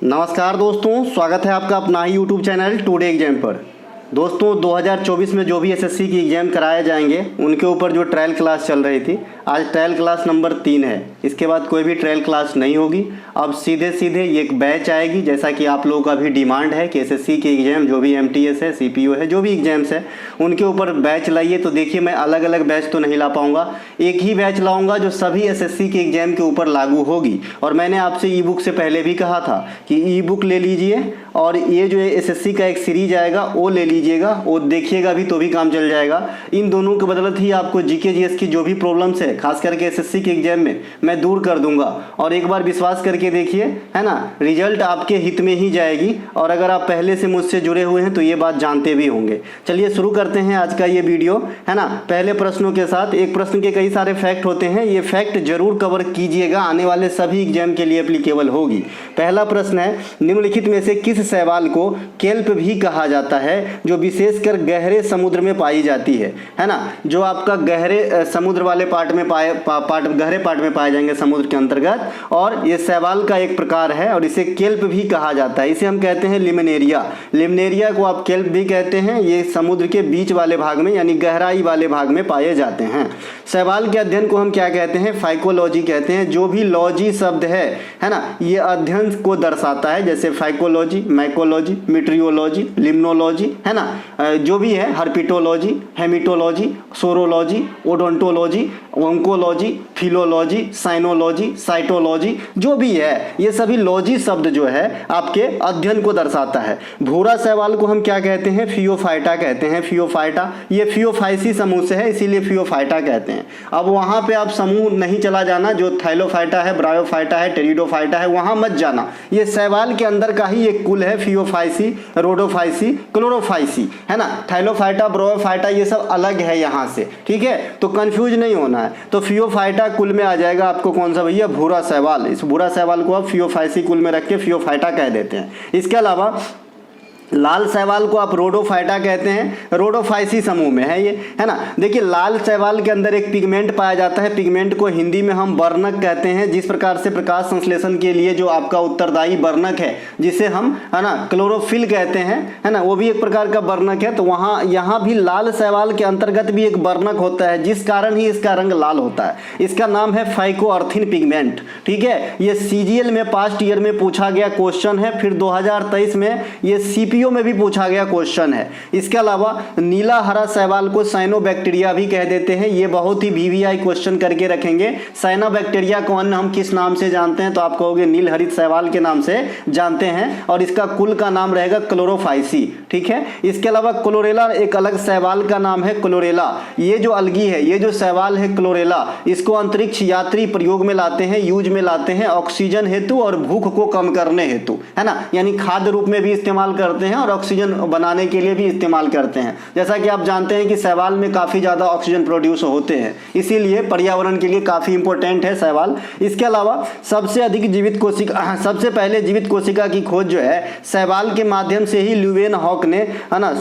नमस्कार दोस्तों, स्वागत है आपका अपना ही यूट्यूब चैनल टुडे एग्जाम पर। दोस्तों 2024 में जो भी एसएससी की एग्ज़ाम कराए जाएंगे उनके ऊपर जो ट्रायल क्लास चल रही थी, आज ट्रायल क्लास नंबर 3 है। इसके बाद कोई भी ट्रायल क्लास नहीं होगी, अब सीधे सीधे एक बैच आएगी। जैसा कि आप लोगों का भी डिमांड है कि एसएससी के एग्ज़ाम जो भी एमटीएस है, सीपीओ है, जो भी एग्ज़ाम्स है उनके ऊपर बैच लाइए। तो देखिए, मैं अलग अलग बैच तो नहीं ला पाऊँगा, एक ही बैच लाऊँगा जो सभी एसएससी के एग्ज़ाम के ऊपर लागू होगी। और मैंने आपसे ई बुक से पहले भी कहा था कि ई बुक ले लीजिए और ये जो एसएससी का एक सीरीज आएगा वो ले लीजिएगा, वो देखिएगा भी तो भी काम चल जाएगा। इन दोनों के बदौलत ही आपको जीके जीएस की जो भी प्रॉब्लम्स है, खास करके एसएससी के एग्जाम में, मैं दूर कर दूंगा। और एक बार विश्वास करके देखिए, है ना, रिजल्ट आपके हित में ही जाएगी। और अगर आप पहले से मुझसे जुड़े हुए हैं तो ये बात जानते भी होंगे। चलिए शुरू करते हैं आज का ये वीडियो, है ना, पहले प्रश्नों के साथ। एक प्रश्न के कई सारे फैक्ट होते हैं, ये फैक्ट जरूर कवर कीजिएगा, आने वाले सभी एग्जाम के लिए एप्लीकेबल होगी। पहला प्रश्न है, निम्नलिखित में से किस शैवाल को केल्प भी कहा जाता है जो विशेषकर गहरे समुद्र में पाई जाती है ना। जो आपका गहरे समुद्र वाले पार्ट में गहरे पार्ट में पाए जाएंगे समुद्र के अंतर्गत, और ये शैवाल का एक प्रकार है और इसे केल्प भी कहा जाता है। इसे हम कहते हैं लिमनेरिया। लिमनेरिया को आप केल्प भी कहते हैं। ये समुद्र के बीच वाले भाग में यानी गहराई वाले भाग में पाए जाते हैं। शैवाल के अध्ययन को हम क्या कहते हैं? फाइकोलॉजी कहते हैं। जो भी लॉजी शब्द है ना, ये अध्ययन को दर्शाता है, जैसे फाइकोलॉजी, माइकोलॉजी, मीट्रियोलॉजी, लिम्नोलॉजी, है ना, जो भी है, herpetology, hematology, serology, odontology, oncology, philology, sinology, cytology, जो भी है, ये सभी लॉजी शब्द जो है आपके अध्ययन को दर्शाता है। भूरा शैवाल को हम क्या कहते हैं? फियोफाइटा कहते हैं। फियोफाइटा, ये फियोफाइसी समूह से है, इसीलिए फियोफाइटा कहते हैं। अब वहां पे आप समूह नहीं चला जाना, जो थाइलोफाइटा है, ब्रायोफाइटा है, टेरिडोफाइटा है, वहां मत जाना। ये शैवाल के अंदर का ही एक कुल है, फियोफाइसी, रोडोफाइसी, क्लोरोफाइसी, है ना। थाइलोफाइटा, ब्रायोफाइटा ये सब अलग है यहाँ से, ठीक है, तो कंफ्यूज नहीं होना है। तो फियोफाइटा कुल में आ जाएगा आपको कौन सा भैया? भूरा शैवाल। इस भूरा शैवाल को आप फियोफाइसी कुल में रख के फियोफाइटा कह देते हैं। इसके अलावा लाल शैवाल को आप रोडोफाइटा कहते हैं। रोडोफाइसी समूह में है ये, है ना। देखिए, लाल शैवाल के अंदर एक पिगमेंट पाया जाता है। पिगमेंट को हिंदी में हम वर्णक कहते हैं। जिस प्रकार से प्रकाश संश्लेषण के लिए जो आपका उत्तरदायी वर्णक है, जिसे हम, है ना, क्लोरोफिल कहते हैं, है ना, वो भी एक प्रकार का वर्णक है। तो वहाँ यहाँ भी लाल शैवाल के अंतर्गत भी एक वर्णक होता है, जिस कारण ही इसका रंग लाल होता है। इसका नाम है फाइकोअर्थिन पिगमेंट, ठीक है। ये सीजीएल में पास्ट ईयर में पूछा गया क्वेश्चन है, फिर 2023 में ये सीपीओ में भी पूछा गया क्वेश्चन है। इसके अलावा नीला हरा शैवाल को साइनोबैक्टीरिया भी कह देते हैं। ये बहुत ही वीवीआई क्वेश्चन करके रखेंगे। साइनोबैक्टीरिया को अन्य हम किस नाम से जानते हैं? तो आप कहोगे नील हरित शैवाल के नाम से जानते हैं, और इसका कुल का नाम रहेगा क्लोरोफाइसी, ठीक है। इसके अलावा क्लोरेला एक अलग शैवाल का नाम है, क्लोरेला। ये जो अलगी है, ये जो शैवाल है क्लोरेला, इसको अंतरिक्ष यात्री प्रयोग में लाते हैं, यूज में लाते हैं, ऑक्सीजन हेतु और भूख को कम करने हेतु, है ना, यानी खाद्य रूप में भी इस्तेमाल करते हैं और ऑक्सीजन बनाने के लिए भी इस्तेमाल करते हैं। जैसा कि आप जानते हैं कि शैवाल में काफी ज्यादा ऑक्सीजन प्रोड्यूस होते हैं, इसीलिए पर्यावरण के लिए काफी इंपॉर्टेंट है शैवाल। इसके अलावा सबसे अधिक जीवित कोशिका, सबसे पहले जीवित कोशिका की खोज जो है शैवाल के माध्यम से ही ल्यूवेन हॉक ने, है ना,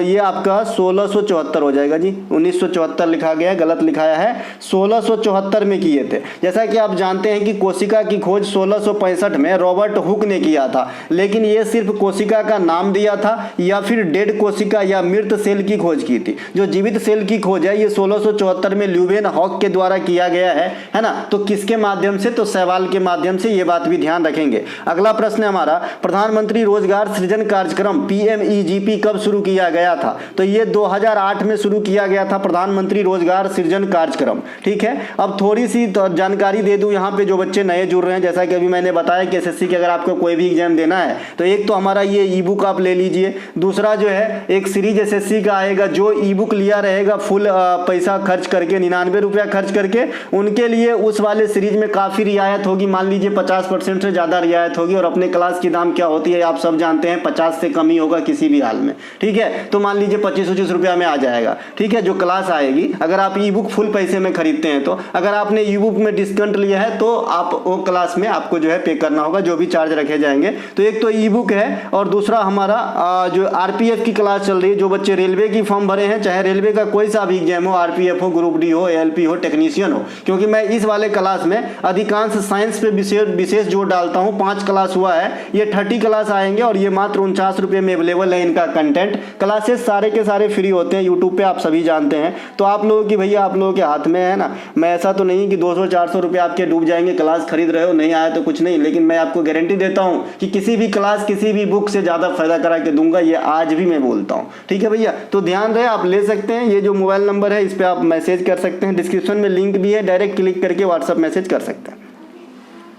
ये आपका 1674 हो जाएगा जी, 1974 लिखा गया, गलत लिखाया है, 1674 में किए थे। जैसा कि आप जानते हैं कि कोशिका की खोज 1665 में रॉबर्ट हुक ने किया था, लेकिन ये सिर्फ कोशिका का नाम दिया था या फिर डेड कोशिका या मृत सेल की खोज की थी। जो जीवित सेल की खोज है ये 1674 में ल्यूवेन हॉक के द्वारा किया गया है ना। तो किसके माध्यम से? तो शैवाल के माध्यम से। ये बात भी ध्यान रखेंगे। अगला प्रश्न है हमारा, प्रधानमंत्री रोजगार सृजन कार्यक्रम पीएमईजीपी कब शुरू किया गया था? तो ये 2008 में शुरू किया गया था, प्रधानमंत्री रोजगार सृजन कार्यक्रम, ठीक है। अब थोड़ी सी जानकारी दे दूं यहाँ पे जो बच्चे नए जुड़ रहे हैं। जैसा कि अभी मैंने बताया कि एसएससी के अगर आपको कोई भी एग्जाम देना है तो एक तो हमारा ये ई बुक आप ले लीजिए, दूसरा जो है एक सीरीज एसएससी का आएगा। जो ई बुक लिया रहेगा फुल पैसा खर्च करके, 99 रुपया खर्च करके, उनके लिए उस वाले सीरीज में काफ़ी रियायत होगी। मान लीजिए 50% से ज़्यादा रियायत होगी। और अपने क्लास की दाम क्या होती है आप सब जानते हैं, 50 से कम ही होगा किसी भी हाल में, ठीक है। तो मान लीजिए 25-25 रुपया में आ जाएगा, ठीक है, जो क्लास आएगी। अगर आप ई बुक फुल पैसे में खरीदते हैं तो, अगर आपने ई बुक में डिस्काउंट लिया है तो आप वो क्लास में आपको जो है पे करना होगा, जो भी चार्ज रखे जाएंगे। तो एक तो ई बुक है और दूसरा हम हमारा जो आरपीएफ की क्लास चल रही है। जो बच्चे रेलवे की फॉर्म भरे हैं, चाहे रेलवे का कोई सा भी एग्जाम हो, आरपीएफ हो, ग्रुप डी हो, एएलपी हो, टेक्नीशियन हो, क्योंकि मैं इस वाले क्लास में अधिकांश साइंस पे विशेष जोर डालता हूँ। 5 क्लास हुआ है, ये 30 क्लास आएंगे और ये मात्र 49 रुपये में अवेलेबल है। इनका कंटेंट क्लासेस सारे के सारे फ्री होते हैं यूट्यूब पे, आप सभी जानते हैं। तो आप लोगों की भैया आप लोगों के हाथ में है ना। मैं ऐसा तो नहीं कि 200-400 रुपये आपके डूब जाएंगे, क्लास खरीद रहे हो, नहीं आया तो कुछ नहीं, लेकिन मैं आपको गारंटी देता हूँ कि किसी भी क्लास किसी भी बुक से ज़्यादा फायदा करा के दूंगा। ये आज भी मैं बोलता हूँ, ठीक है भैया। तो ध्यान रहे, आप ले सकते हैं। ये जो मोबाइल नंबर है इस पर आप मैसेज कर सकते हैं, डिस्क्रिप्शन में लिंक भी है, डायरेक्ट क्लिक करके व्हाट्सएप मैसेज कर सकते हैं,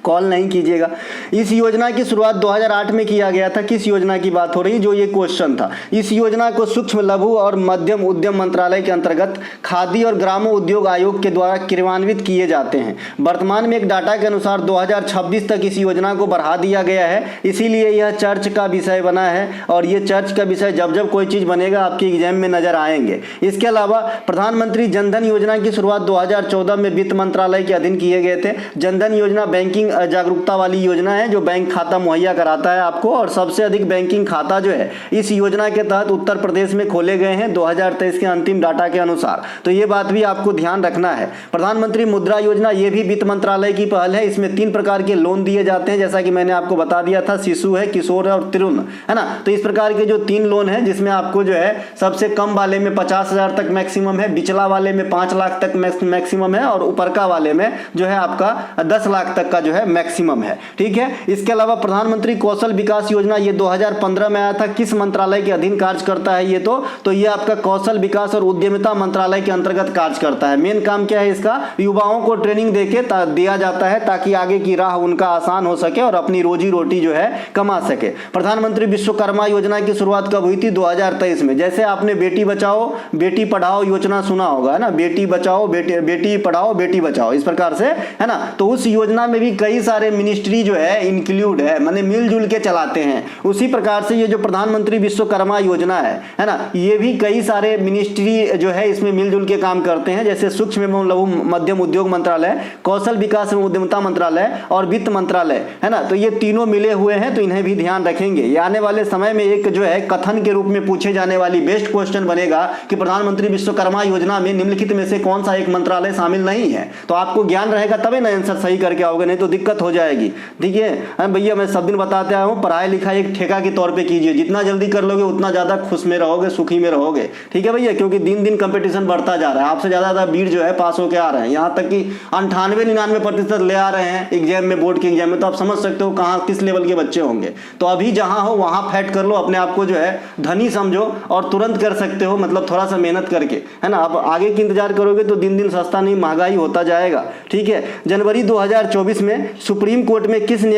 कॉल नहीं कीजिएगा। इस योजना की शुरुआत 2008 में किया गया था। किस योजना की बात हो रही है, जो ये क्वेश्चन था। इस योजना को सूक्ष्म लघु और मध्यम उद्यम मंत्रालय के अंतर्गत खादी और ग्रामों उद्योग आयोग के द्वारा क्रियान्वित किए जाते हैं। वर्तमान में एक डाटा के अनुसार 2026 तक इस योजना को बढ़ा दिया गया है, इसीलिए यह चर्च का विषय बना है। और ये चर्च का विषय जब जब कोई चीज़ बनेगा आपके एग्जाम में नजर आएंगे। इसके अलावा प्रधानमंत्री जनधन योजना की शुरुआत 2014 में वित्त मंत्रालय के अधीन किए गए थे। जनधन योजना बैंकिंग जागरूकता वाली योजना है, जो बैंक खाता मुहैया कराता है आपको। और सबसे अधिक बैंकिंग खाता जो है इस योजना के तहत उत्तर प्रदेश में खोले गए हैं 2023 के अंतिम डाटा के अनुसार। तो ये बात भी आपको ध्यान रखना है। प्रधानमंत्री मुद्रा योजना, ये भी वित्त मंत्रालय की पहल है। इसमें 3 प्रकार के लोन दिए जाते हैं, जैसा कि मैंने आपको बता दिया था। शिशु है, किशोर है और तरुण है ना। तो इस प्रकार के जो 3 लोन है, जिसमें आपको जो है सबसे कम वाले में 50,000 तक मैक्सिमम है, बिचला वाले में 5 लाख तक मैक्सिमम है, और ऊपरका वाले में जो है आपका 10 लाख तक का जो है मैक्सिमम है, ठीक है। इसके अलावा प्रधानमंत्री कौशल विकास योजना, ये 2015 में आया था। किस मंत्रालय के अधीन कार्य करता है ये? तो ये आपका कौशल विकास और उद्यमिता मंत्रालय के अंतर्गत कार्य करता है। मेन काम क्या है इसका? युवाओं को ट्रेनिंग देके दिया जाता है, ताकि आगे की राह उनका आसान हो सके और अपनी रोजी रोटी जो है कमा सके। प्रधानमंत्री विश्वकर्मा योजना की शुरुआत कब हुई थी? 2023 में। जैसे आपने बेटी बचाओ बेटी पढ़ाओ योजना सुना होगा, है ना, बेटी बचाओ बेटी पढ़ाओ बेटी बचाओ, इस प्रकार से, है ना। तो उस योजना में भी कई सारे मिनिस्ट्री जो है इंक्लूड है, माने मिलजुल के चलाते हैं। उसी प्रकार से ये जो प्रधानमंत्री विश्वकर्मा योजना है ना, ये भी कई सारे मिनिस्ट्री जो है इसमें मिलजुल के काम करते हैं, जैसे सूक्ष्म एवं लघु मध्यम उद्योग मंत्रालय, कौशल विकास एवं उद्यमिता मंत्रालय और वित्त मंत्रालय, है ना। तो ये तीनों मिले हुए हैं, तो इन्हें भी ध्यान रखेंगे। ये आने वाले समय में एक जो है कथन के रूप में पूछे जाने वाली बेस्ट क्वेश्चन बनेगा कि प्रधानमंत्री विश्वकर्मा योजना में निम्नलिखित में से कौन सा एक मंत्रालय शामिल नहीं है। तो आपको ज्ञान रहेगा तभी ना आंसर सही करके आओगे, नहीं तो दिक्कत हो जाएगी। ठीक है भैया, मैं सब दिन बताते आया हूँ, पढ़ाई लिखाई एक ठेका के तौर पे कीजिए। जितना जल्दी कर लोगे उतना ज़्यादा खुश में रहोगे, सुखी में रहोगे, ठीक है भैया। क्योंकि दिन दिन कंपटीशन बढ़ता जा रहा है, आपसे ज़्यादा भीड़ जो है पास होकर आ रहे हैं। यहाँ तक कि 98-99% ले आ रहे हैं एग्जाम में, बोर्ड के एग्जाम में। तो आप समझ सकते हो कहाँ किस लेवल के बच्चे होंगे। तो अभी जहाँ हो वहाँ फैट कर लो, अपने आप को जो है धनी समझो और तुरंत कर सकते हो, मतलब थोड़ा सा मेहनत करके, है ना। अब आगे की इंतजार करोगे तो दिन दिन सस्ता नहीं, महंगाई होता जाएगा, ठीक है। जनवरी 2024 में सुप्रीम कोर्ट में किसे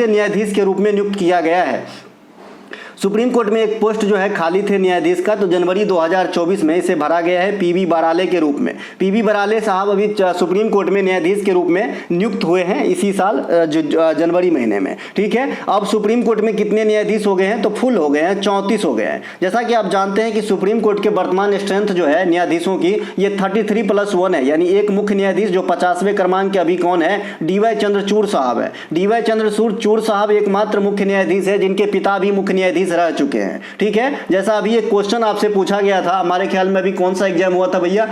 न्यायाधीश के रूप में नियुक्त किया गया है? सुप्रीम कोर्ट में एक पोस्ट जो है खाली थे न्यायाधीश का, तो जनवरी 2024 में इसे भरा गया है पीवी बराले के रूप में। पीवी बराले साहब अभी सुप्रीम कोर्ट में न्यायाधीश के रूप में नियुक्त हुए हैं इसी साल जनवरी महीने में, ठीक है। अब सुप्रीम कोर्ट में कितने न्यायाधीश हो गए हैं? तो फुल हो गए हैं, 34 हो गए हैं। जैसा कि आप जानते हैं कि सुप्रीम कोर्ट के वर्तमान स्ट्रेंथ जो है न्यायाधीशों की, ये 33+1 है, यानी एक मुख्य न्यायाधीश जो 50वें क्रमांक के अभी कौन है? डीवाई चंद्रचूड़ साहब है। डीवाई चंद्रचूड़ साहब एकमात्र मुख्य न्यायाधीश है जिनके पिता भी मुख्य न्यायाधीश रह चुके हैं, ठीक है। जैसा अभी एक क्वेश्चन आपसे पूछा गया था, हमारे ख्याल में अभी कौन सा एग्जाम हुआ था भैया?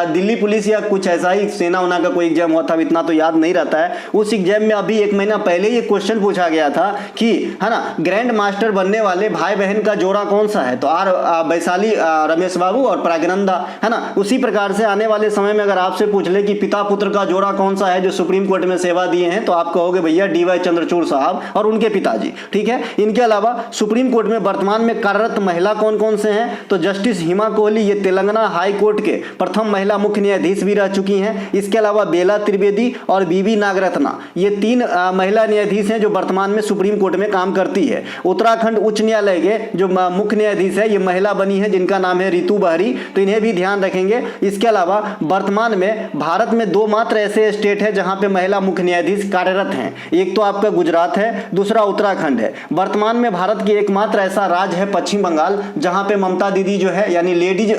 दिल्ली पुलिस या कुछ ऐसा ही, सेना उना का कोई एग्जाम हुआ था, इतना तो याद नहीं रहता है। उस एग्जाम में अभी 1 महीना पहले ये क्वेश्चन पूछा गया था कि, है ना, ग्रैंड मास्टर बनने वाले भाई बहन का जोड़ा कौन सा है? तो वैशाली रमेश बाबू और प्राज्ञनंदा, है ना। उसी प्रकार से आने वाले समय में अगर आपसे पूछ ले कि पिता पुत्र का जोड़ा कौन सा है जो सुप्रीम कोर्ट में सेवा दिए हैं, तो आप कहोगे भैया डीवाई चंद्रचूड़ साहब और उनके पिताजी, ठीक है। इनके अलावा सुप्रीम कोर्ट में वर्तमान में कार्यरत महिला कौन कौन से हैं? तो जस्टिस हिमा कोहली, ये तेलंगाना हाई कोर्ट के प्रथम महिला मुख्य न्यायाधीश भी रह चुकी हैं। इसके अलावा बेला त्रिवेदी और बीबी नागरत्ना, ये 3 महिला न्यायाधीश हैं जो वर्तमान में सुप्रीम कोर्ट में काम करती है। उत्तराखंड उच्च न्यायालय के जो मुख्य न्यायाधीश है, ये महिला बनी है, जिनका नाम है रितु बहरी, तो इन्हें भी ध्यान रखेंगे। इसके अलावा वर्तमान में भारत में 2 मात्र ऐसे स्टेट है जहां पे महिला मुख्य न्यायाधीश कार्यरत हैं। एक तो आपका गुजरात है, दूसरा उत्तराखंड है। वर्तमान में भारत की एकमात्र एकमात्र ऐसा राज्य है पश्चिम बंगाल जहां पे ममता दीदी जो है यानी लेडीज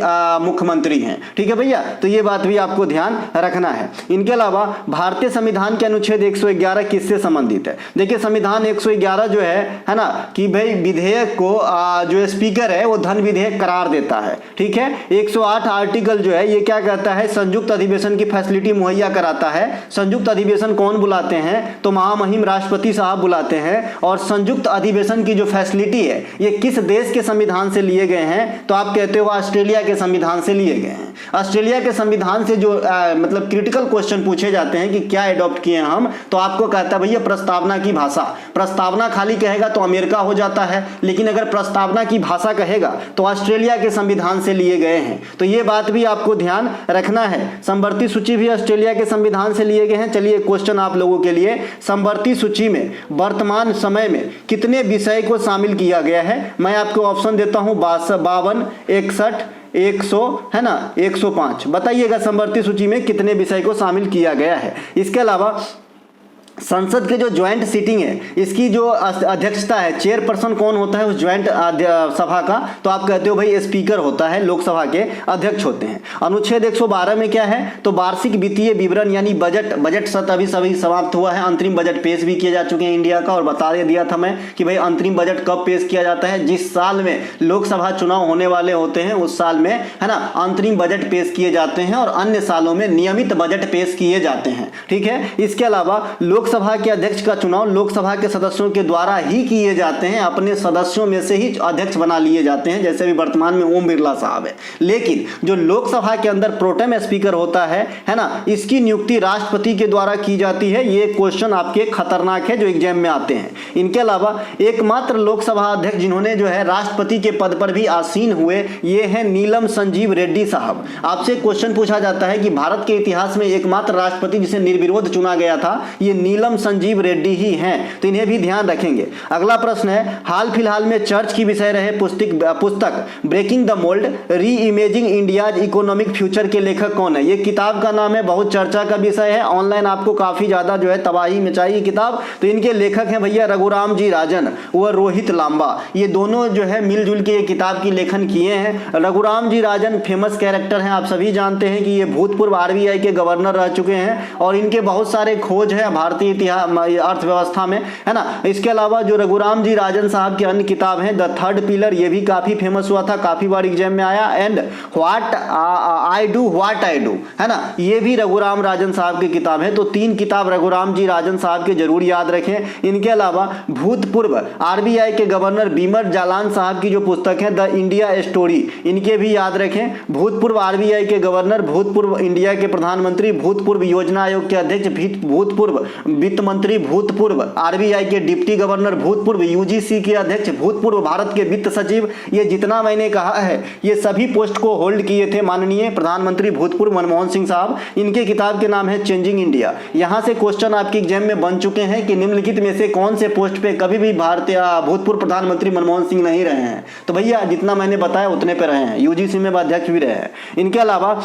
मुख्यमंत्री हैं। ठीक है भैया, तो ये बात भी आपको ध्यान रखना है। इनके अलावा भारतीय संविधान के अनुच्छेद 111 किससे संबंधित है? देखिए संविधान 111 जो है ना, कि भाई विधेयक को जो स्पीकर है वो धन विधेयक करार देता है। ठीक है, 108 आर्टिकल जो है ये क्या कहता है, संयुक्त अधिवेशन की फैसिलिटी मुहैया कराता है। संयुक्त अधिवेशन कौन बुलाते हैं? तो महामहिम राष्ट्रपति साहब बुलाते हैं। और संयुक्त अधिवेशन की जो फैसिलिटी है ये किस देश के संविधान से लिए गए हैं? तो आप कहते हो ऑस्ट्रेलिया के संविधान से लिए गए हैं। ऑस्ट्रेलिया के संविधान से जो मतलब क्रिटिकल क्वेश्चन पूछे जाते हैं कि क्या एडॉप्ट किए हम, तो आपको कहता है भैया प्रस्तावना की भाषा। प्रस्तावना खाली कहेगा तो अमेरिका हो जाता है, लेकिन अगर प्रस्तावना की भाषा कहेगा तो ऑस्ट्रेलिया के संविधान से लिए गए हैं। तो ये बात भी आपको ध्यान रखना है। समवर्ती सूची भी ऑस्ट्रेलिया के संविधान से लिए गए हैं। चलिए क्वेश्चन आप लोगों के लिए, समवर्ती सूची में वर्तमान समय में कितने विषय को शामिल किया गया है? मैं आपको ऑप्शन देता हूं 52, 61, 100 है ना, 105। बताइएगा समवर्ती सूची में कितने विषय को शामिल किया गया है। इसके अलावा संसद के जो ज्वाइंट सीटिंग है इसकी जो अध्यक्षता है, चेयरपर्सन कौन होता है उस ज्वाइंट सभा का? तो आप कहते हो भाई स्पीकर होता है, लोकसभा के अध्यक्ष होते हैं। अनुच्छेद 112 में क्या है? तो वार्षिक वित्तीय विवरण यानी बजट सत्र अभी सभी समाप्त हुआ है। अंतरिम बजट पेश भी किए जा चुके हैं इंडिया का, और बता दिया था मैं कि भाई अंतरिम बजट कब पेश किया जाता है? जिस साल में लोकसभा चुनाव होने वाले होते हैं उस साल में, है ना, अंतरिम बजट पेश किए जाते हैं, और अन्य सालों में नियमित बजट पेश किए जाते हैं। ठीक है, इसके अलावा लोकसभा के अध्यक्ष का चुनाव लोकसभा के सदस्यों के द्वारा ही किए जाते हैं। अपने सदस्यों में से ही अध्यक्ष बना लिए जाते हैं, जैसे भी वर्तमान में ओम बिरला साहब है। लेकिन जो लोकसभा के अंदर प्रोटेम स्पीकर होता है ना, इसकी नियुक्ति राष्ट्रपति के द्वारा की जाती है। ये क्वेश्चन आपके खतरनाक है जो एग्जाम में आते हैं। इनके अलावा एकमात्र लोकसभा अध्यक्ष जिन्होंने जो है राष्ट्रपति के पद पर भी आसीन हुए, ये है नीलम संजीव रेड्डी साहब। आपसे क्वेश्चन पूछा जाता है कि भारत के इतिहास में एकमात्र राष्ट्रपति जिसे निर्विरोध चुना गया था, ये नीलम संजीव रेड्डी ही हैं, तो इन्हें भी ध्यान रखेंगे। अगला प्रश्न है, हाल फिलहाल में चर्च की विषय रहे पुस्तक ब्रेकिंग द मोल्ड री इमेजिंग इंडियाज इकोनॉमिक फ्यूचर के लेखक कौन है? ये किताब का नाम है, बहुत चर्चा का विषय है, ऑनलाइन आपको काफी ज्यादा जो है तबाही मचाई किताब। तो इनके लेखक हैं भैया रघुराम जी राजन व रोहित लांबा। ये दोनों जो है मिलजुल के ये किताब की लेखन किए हैं। रघुराम जी राजन फेमस कैरेक्टर हैं, आप सभी जानते हैं कि ये भूतपूर्व आरबीआई के गवर्नर रह चुके हैं, और इनके बहुत सारे खोज है भारतीय इतिहास अर्थव्यवस्था में, है ना। इसके अलावा जो रघुराम जी राजन साहब की अन्य किताब है द थर्ड पिलर, ये भी काफी फेमस हुआ था, काफी बार एग्जाम में आया, एंड व्हाट आई डू, है ना, ये भी रघुराम राजन साहब की किताब है। तो 3 किताब रघुराम जी राजन साहब के जरूर याद रखें। इनके अलावा भूतपूर्व आरबीआई के गवर्नर बीमर जालान साहब की जो पुस्तक है द इंडिया स्टोरी, इनके भी याद रखें। भूतपूर्व आरबीआई के गवर्नर, भूतपूर्व इंडिया के प्रधानमंत्री, भूतपूर्व योजना आयोग के अध्यक्ष, भूतपूर्व वित्त मंत्री, भूतपूर्व आरबीआई के डिप्टी गवर्नर, भूतपूर्व यूजीसी के अध्यक्ष, भूतपूर्व भारत के वित्त सचिव, ये जितना मैंने कहा है ये सभी पोस्ट को होल्ड किए थे माननीय प्रधानमंत्री भूतपूर्व मनमोहन सिंह साहब। इनके किताब के नाम है चेंजिंग इंडिया। यहां से क्वेश्चन आपके एग्जाम में बन चुके हैं कि निम्नलिखित में से कौन से पोस्ट पे कभी भी भारतीय भूतपूर्व प्रधानमंत्री मनमोहन सिंह नहीं रहे हैं? तो भैया जितना मैंने बताया उतने पे रहे हैं, यूजीसी में अध्यक्ष भी रहे हैं। इनके अलावा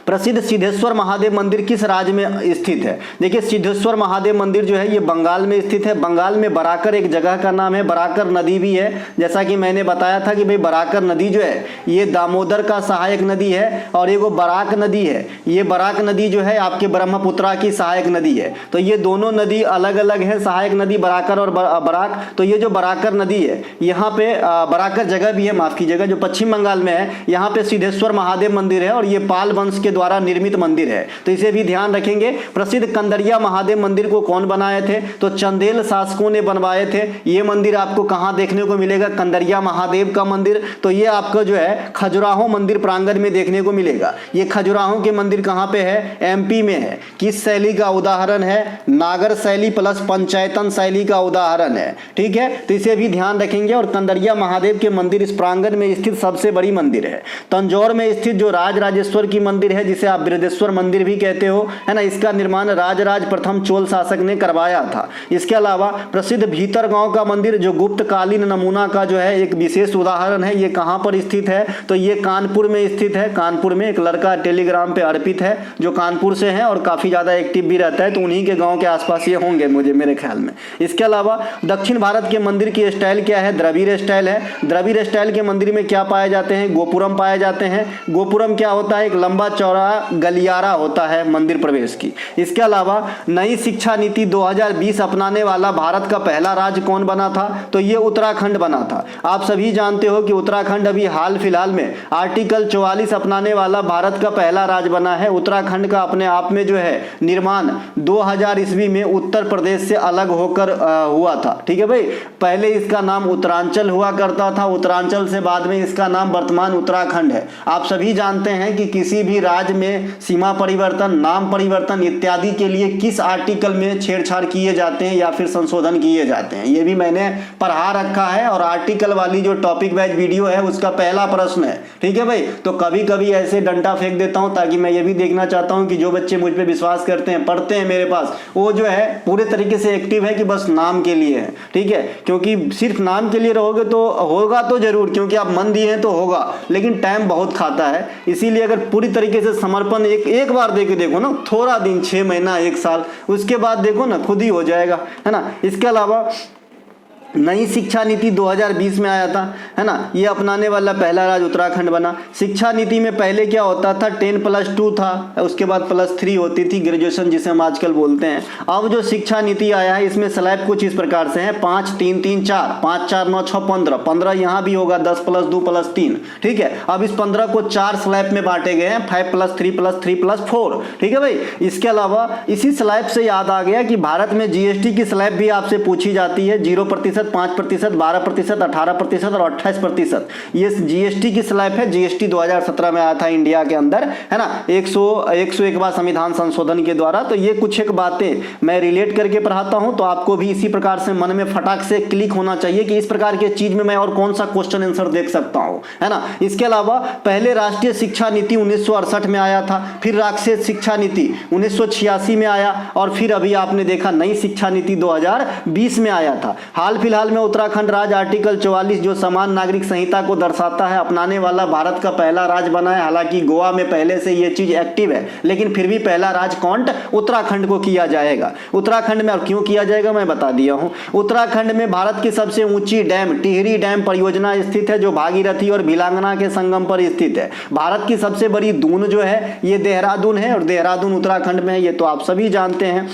प्रसिद्ध सिद्धेश्वर महादेव मंदिर किस राज्य में स्थित है? देखिए सिद्धेश्वर महादेव मंदिर जो है ये बंगाल में स्थित है। बंगाल में बराकर एक जगह का नाम है, बराकर नदी भी है। जैसा कि मैंने बताया था कि भाई बराकर नदी जो है ये दामोदर का सहायक नदी है, और ये वो बराक नदी है, ये बराक नदी जो है आपके ब्रह्मपुत्रा की सहायक नदी है। तो ये दोनों नदी अलग अलग है, सहायक नदी बराकर और बराक। तो ये जो बराकर नदी है यहाँ पे बराकर जगह भी है, माफ कीजिएगा, जो पश्चिम बंगाल में है, यहाँ पे सिद्धेश्वर महादेव मंदिर है, और ये पाल वंश के द्वारा निर्मित मंदिर है। तो इसे भी ध्यान रखेंगे। प्रसिद्ध कंदरिया महादेव मंदिर को कौन बनाए थे? तो चंदेल शासकों ने बनवाए थे। ये मंदिर आपको कहां देखने को मिलेगा? कंदरिया महादेव का मंदिर। तो ये आपका जो है खजुराहो मंदिर प्रांगण में देखने को मिलेगा। ये खजुराहो के मंदिर कहां पे है? एमपी में है। किस शैली का उदाहरण है? नागर शैली प्लस पंचायतन शैली का उदाहरण है। ठीक है, तो इसे भी ध्यान रखेंगे। और कंदरिया महादेव के मंदिर इस प्रांगण में स्थित सबसे बड़ी मंदिर है। तंजौर में स्थित जो राजराजेश्वर की मंदिर है है जिसे आप बृहदेश्वर मंदिर भी कहते हो, है ना, इसका निर्माण राजराज प्रथम चोल शासक ने करवाया था। इसके अलावा प्रसिद्ध भीतर गांव का मंदिर जो गुप्त कालीन नमूना का जो है एक विशेष उदाहरण है, ये कहां पर स्थित है, तो ये कानपुर में स्थित है। कानपुर में एक लड़का टेलीग्राम पे अर्पित है जो कानपुर से है और काफी ज्यादा एक्टिव भी रहता है, तो उन्हीं के गांव के आसपास ये होंगे मुझे मेरे ख्याल में। इसके अलावा दक्षिण भारत के मंदिर की स्टाइल क्या है, द्रविड़ स्टाइल है। द्रविड़ स्टाइल के मंदिर में क्या पाए जाते हैं, गोपुरम पाए जाते हैं। गोपुरम क्या होता है, एक लंबा चौड़ा गलियारा होता है मंदिर प्रवेश की। इसके अलावा नई शिक्षा नीति 2020 अपनाने वाला भारत का पहला राज्य कौन बना था, तो ये उत्तराखंड बना था। आप सभी जानते हो कि उत्तराखंड अभी हाल फिलहाल में आर्टिकल 44 अपनाने वाला भारत का पहला राज्य बना है। उत्तराखंड का अपने आप में जो है निर्माण 2000 ईस्वी में उत्तर प्रदेश से अलग होकर हुआ था। ठीक है भाई, पहले इसका नाम उत्तरांचल हुआ करता था, उत्तरांचल से बाद में इसका नाम वर्तमान उत्तराखंड है। आप सभी जानते हैं कि किसी भी राज्य में सीमा परिवर्तन, नाम परिवर्तन इत्यादि के लिए किस आर्टिकल में छेड़छाड़ किए जाते हैं या फिर संशोधन किए जाते हैं, ये भी मैंने पढ़ा रखा है और आर्टिकल वाली जो टॉपिक वाइज वीडियो है उसका पहला प्रश्न है। ठीक है भाई, तो कभी कभी ऐसे डंडा फेंक देता हूं ताकि मैं ये भी देखना चाहता हूं कि जो बच्चे मुझ पे विश्वास करते हैं, पढ़ते हैं मेरे पास, वो जो है पूरे तरीके से एक्टिव है कि बस नाम के लिए है। ठीक है, क्योंकि सिर्फ नाम के लिए रहोगे तो होगा तो जरूर, क्योंकि आप मन दिए हैं तो होगा, लेकिन टाइम बहुत खाता है। इसीलिए अगर पूरी तरीके से समर्पण एक बार देके देखो ना, थोड़ा दिन, 6 महीना, 1 साल, उसके बाद देखो ना खुद ही हो जाएगा, है ना। इसके अलावा नई शिक्षा नीति 2020 में आया था, है ना, ये अपनाने वाला पहला राज्य उत्तराखंड बना। शिक्षा नीति में पहले क्या होता था, 10+2 था, उसके बाद +3 होती थी ग्रेजुएशन जिसे हम आजकल बोलते हैं। अब जो शिक्षा नीति आया है इसमें स्लैब कुछ इस प्रकार से है, 5 3 3 4, 5 4 9 6 15, 15 यहाँ भी होगा, 10+2+3। ठीक है, अब इस 15 को 4 स्लैब में बांटे गए हैं, 5+3+3+4। ठीक है भाई, इसके अलावा इसी स्लैब से याद आ गया कि भारत में जीएसटी की स्लैब भी आपसे पूछी जाती है, 0%, 5%, 12%, 18% और 28%। ये जीएसटी की स्लैब है। जीएसटी 2017 में आया था इंडिया के अंदर, है ना, 101वां संविधान संशोधन के द्वारा। तो ये कुछ एक बातें मैं रिलेट करके पढ़ाता हूं, तो आपको भी इसी प्रकार से मन में फटाक से क्लिक होना चाहिए कि इस प्रकार के चीज में मैं और कौन सा क्वेश्चन आंसर देख सकता हूं, है ना। इसके अलावा पहले राष्ट्रीय शिक्षा नीति 1968 में आया था, फिर राष्ट्रीय शिक्षा नीति 1986 में आया और फिर अभी आपने देखा नई शिक्षा नीति 2020 में आया था। हाल फिलहाल में उत्तराखंड राज्य आर्टिकल 44 जो समान नागरिक संहिता को दर्शाता है अपनाने वाला भारत का पहला राज्य बना है। हालांकि गोवा में पहले से ये चीज एक्टिव है, लेकिन फिर भी पहला राज्य काउंट उत्तराखंड को किया जाएगा। उत्तराखंड में और क्यों किया जाएगा मैं बता दिया हूं। उत्तराखंड में भारत की सबसे ऊंची डैम टिहरी डैम परियोजना स्थित है जो भागीरथी और भिलांगना के संगम पर स्थित है। भारत की सबसे बड़ी दून जो है ये देहरादून है और देहरादून उत्तराखंड में है, ये तो आप सभी जानते हैं।